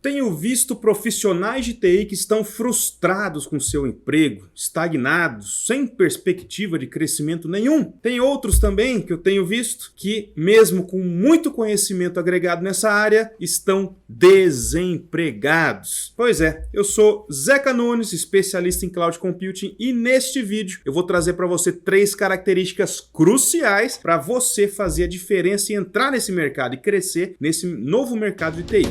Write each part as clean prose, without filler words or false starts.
Tenho visto profissionais de TI que estão frustrados com seu emprego, estagnados, sem perspectiva de crescimento nenhum. Tem outros também que eu tenho visto que, mesmo com muito conhecimento agregado nessa área, estão desempregados. Pois é, eu sou Zeca Nunes, especialista em Cloud Computing, e neste vídeo eu vou trazer para você 3 características cruciais para você fazer a diferença e entrar nesse mercado e crescer nesse novo mercado de TI.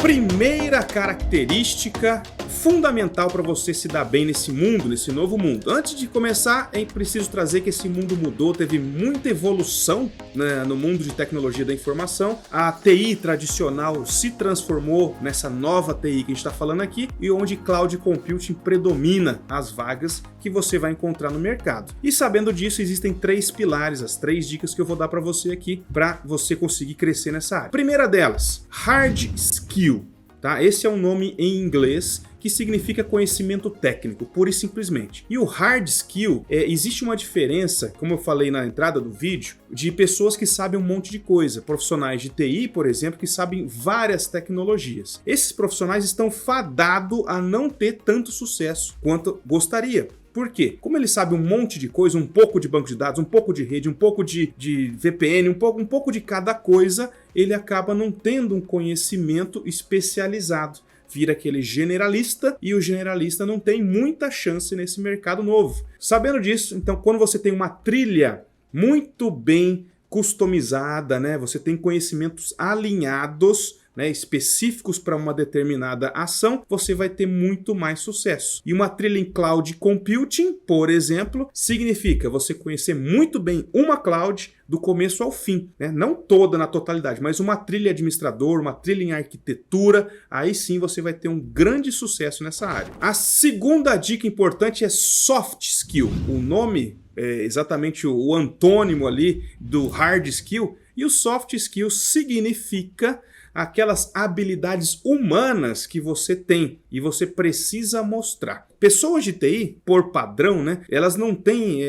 Primeira característica fundamental para você se dar bem nesse mundo, nesse novo mundo. Antes de começar, é preciso trazer que esse mundo mudou, teve muita evolução, né, no mundo de tecnologia da informação. A TI tradicional se transformou nessa nova TI que a gente está falando aqui, e onde Cloud Computing predomina as vagas que você vai encontrar no mercado. E sabendo disso, existem 3 pilares, as 3 dicas que eu vou dar para você aqui, para você conseguir crescer nessa área. Primeira delas, Hard Skill. Tá? Esse é um nome em inglês que significa conhecimento técnico, pura e simplesmente. E o hard skill, existe uma diferença, como eu falei na entrada do vídeo, de pessoas que sabem um monte de coisa. Profissionais de TI, por exemplo, que sabem várias tecnologias. Esses profissionais estão fadados a não ter tanto sucesso quanto gostaria. Por quê? Como ele sabe um monte de coisa, um pouco de banco de dados, um pouco de rede, um pouco de VPN, um pouco de cada coisa, ele acaba não tendo um conhecimento especializado. Vira aquele generalista, e o generalista não tem muita chance nesse mercado novo. Sabendo disso, então, quando você tem uma trilha muito bem customizada, né, você tem conhecimentos alinhados, né, específicos para uma determinada ação, você vai ter muito mais sucesso. E uma trilha em Cloud Computing, por exemplo, significa você conhecer muito bem uma cloud do começo ao fim, né? Não toda na totalidade, mas uma trilha administrador, uma trilha em arquitetura, aí sim você vai ter um grande sucesso nessa área. A segunda dica importante é Soft Skill. O nome é exatamente o antônimo ali do Hard Skill, e o Soft Skill significa aquelas habilidades humanas que você tem e você precisa mostrar. Pessoas de TI, por padrão, né, elas não têm,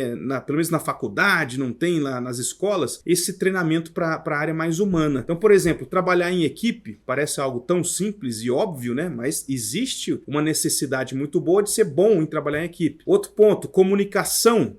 pelo menos na faculdade, não tem lá nas escolas, esse treinamento para a área mais humana. Então, por exemplo, trabalhar em equipe parece algo tão simples e óbvio, né, mas existe uma necessidade muito boa de ser bom em trabalhar em equipe. Outro ponto, comunicação.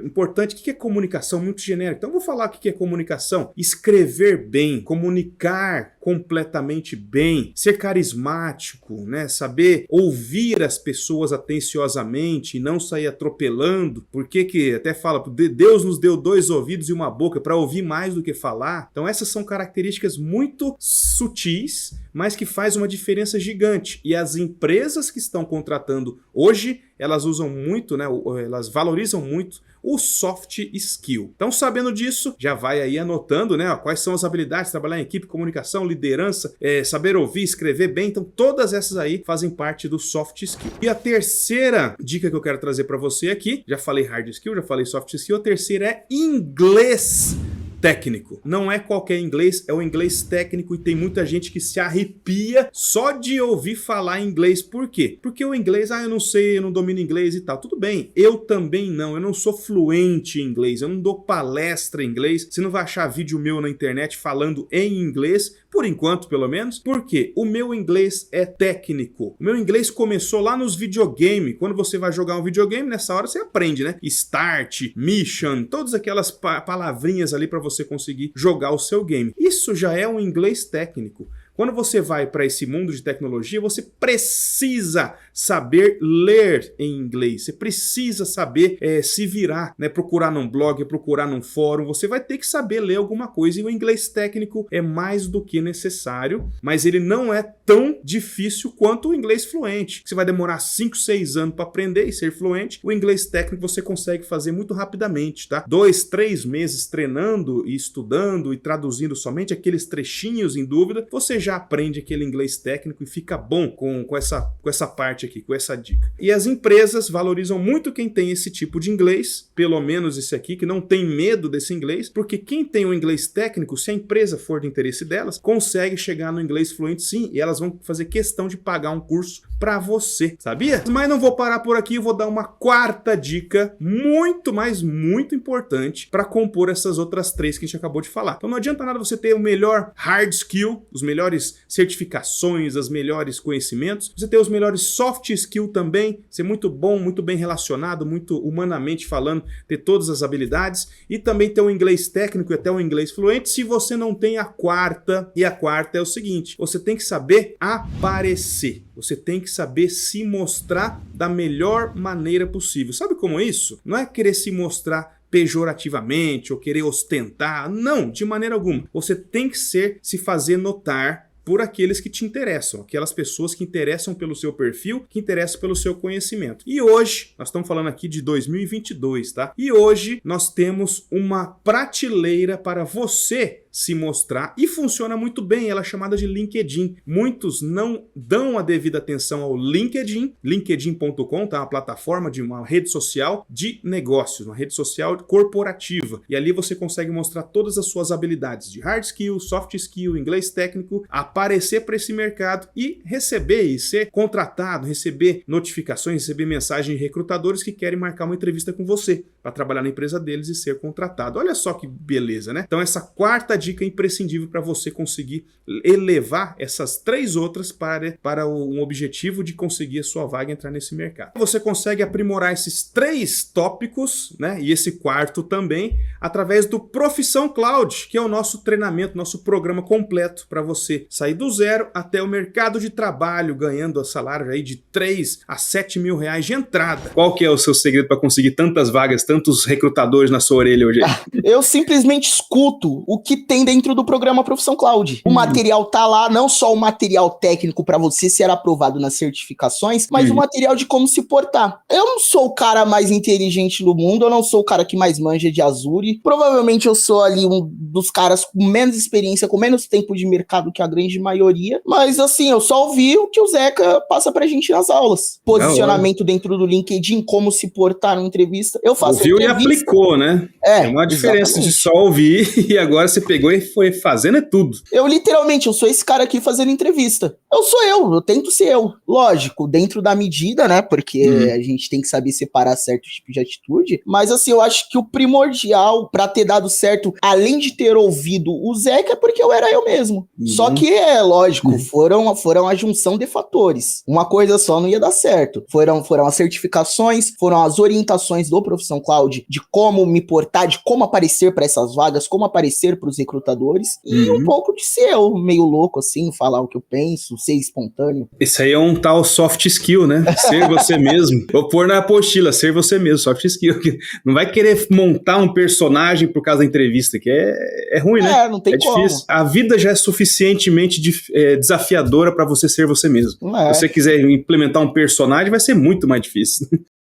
Importante, o que é comunicação? Muito genérico. Então eu vou falar o que é comunicação. Escrever bem, comunicar completamente bem, ser carismático, né? Saber ouvir as pessoas atenciosamente e não sair atropelando. Porque até fala, Deus nos deu 2 ouvidos e uma boca para ouvir mais do que falar. Então essas são características muito sutis, mas que faz uma diferença gigante. E as empresas que estão contratando hoje, elas usam muito, né? Elas valorizam muito o soft skill. Então, sabendo disso, já vai aí anotando, né? Quais são as habilidades, trabalhar em equipe, comunicação, liderança, saber ouvir, escrever bem. Então, todas essas aí fazem parte do soft skill. E a terceira dica que eu quero trazer para você aqui, já falei hard skill, já falei soft skill, a terceira é inglês técnico. Não é qualquer inglês, é o inglês técnico, e tem muita gente que se arrepia só de ouvir falar inglês. Por quê? Porque o inglês, eu não sei, eu não domino inglês e tal. Tudo bem, eu também não, eu não sou fluente em inglês, eu não dou palestra em inglês, você não vai achar vídeo meu na internet falando em inglês, por enquanto pelo menos. Por quê? O meu inglês é técnico. O meu inglês começou lá nos videogames. Quando você vai jogar um videogame, nessa hora você aprende, né? Start, mission, todas aquelas palavrinhas ali para você conseguir jogar o seu game. Isso já é um inglês técnico. Quando você vai para esse mundo de tecnologia, você precisa saber ler em inglês, você precisa saber se virar, né? Procurar num blog, procurar num fórum, você vai ter que saber ler alguma coisa, e o inglês técnico é mais do que necessário, mas ele não é tão difícil quanto o inglês fluente. Você vai demorar 5, 6 anos para aprender e ser fluente. O inglês técnico você consegue fazer muito rapidamente, tá? 2, 3 meses treinando e estudando e traduzindo somente aqueles trechinhos em dúvida, você já aprende aquele inglês técnico e fica bom com essa parte aqui, com essa dica. E as empresas valorizam muito quem tem esse tipo de inglês, pelo menos esse aqui, que não tem medo desse inglês, porque quem tem o inglês técnico, se a empresa for de interesse delas, consegue chegar no inglês fluente sim, e elas vão fazer questão de pagar um curso para você, sabia? Mas não vou parar por aqui, eu vou dar uma quarta dica muito, mas muito importante para compor essas outras três que a gente acabou de falar. Então não adianta nada você ter o melhor hard skill, os melhores certificações, os melhores conhecimentos, você ter os melhores soft skill também, ser muito bom, muito bem relacionado, muito humanamente falando, ter todas as habilidades e também ter um inglês técnico e até um inglês fluente, se você não tem a quarta. E a quarta é o seguinte, você tem que saber aparecer. Você tem que saber se mostrar da melhor maneira possível. Sabe como é isso? Não é querer se mostrar pejorativamente ou querer ostentar. Não, de maneira alguma. Você tem que se fazer notar por aqueles que te interessam, aquelas pessoas que interessam pelo seu perfil, que interessam pelo seu conhecimento. E hoje, nós estamos falando aqui de 2022, tá? E hoje nós temos uma prateleira para você se mostrar e funciona muito bem, ela é chamada de LinkedIn. Muitos não dão a devida atenção ao LinkedIn, linkedin.com, tá? Uma plataforma de uma rede social de negócios, uma rede social corporativa. E ali você consegue mostrar todas as suas habilidades de hard skill, soft skill, inglês técnico, aparecer para esse mercado e receber e ser contratado, receber notificações, receber mensagens de recrutadores que querem marcar uma entrevista com você para trabalhar na empresa deles e ser contratado. Olha só que beleza, né? Então essa quarta dica imprescindível para você conseguir elevar essas três outras para um objetivo de conseguir a sua vaga e entrar nesse mercado. Você consegue aprimorar esses três tópicos, né, e esse quarto também, através do Profissão Cloud, que é o nosso treinamento, nosso programa completo para você sair do zero até o mercado de trabalho, ganhando salário aí de 3 a 7 mil reais de entrada. Qual que é o seu segredo para conseguir tantas vagas, tantos recrutadores na sua orelha hoje? Eu simplesmente escuto o que tem dentro do programa Profissão Cloud. O material tá lá, não só o material técnico para você ser aprovado nas certificações, mas o material de como se portar. Eu não sou o cara mais inteligente do mundo, eu não sou o cara que mais manja de Azure. Provavelmente eu sou ali um dos caras com menos experiência, com menos tempo de mercado que a grande maioria, mas assim, eu só ouvi o que o Zeca passa pra gente nas aulas. Posicionamento dentro do LinkedIn, como se portar numa entrevista. Eu faço ouviu entrevista. E aplicou, né? É uma diferença exatamente. De só ouvir e agora você pegou e foi fazendo tudo. Eu literalmente, eu sou esse cara aqui fazendo entrevista. Eu tento ser eu. Lógico, dentro da medida, né? Porque a gente tem que saber separar certo tipo de atitude. Mas assim, eu acho que o primordial pra ter dado certo, além de ter ouvido o Zeca, é porque eu era eu mesmo. Só que lógico, foram a junção de fatores. Uma coisa só não ia dar certo. Foram as certificações, foram as orientações do Profissão Cloud de como me portar, de como aparecer para essas vagas, como aparecer para os recrutadores e um pouco de ser eu, meio louco assim, falar o que eu penso, ser espontâneo. Isso aí é um tal soft skill, né? Ser você mesmo. Vou pôr na apostila, ser você mesmo, soft skill. Não vai querer montar um personagem por causa da entrevista, que é ruim, né? Não tem como. Difícil. A vida já é suficientemente desafiadora para você ser você mesmo. Se você quiser implementar um personagem, vai ser muito mais difícil.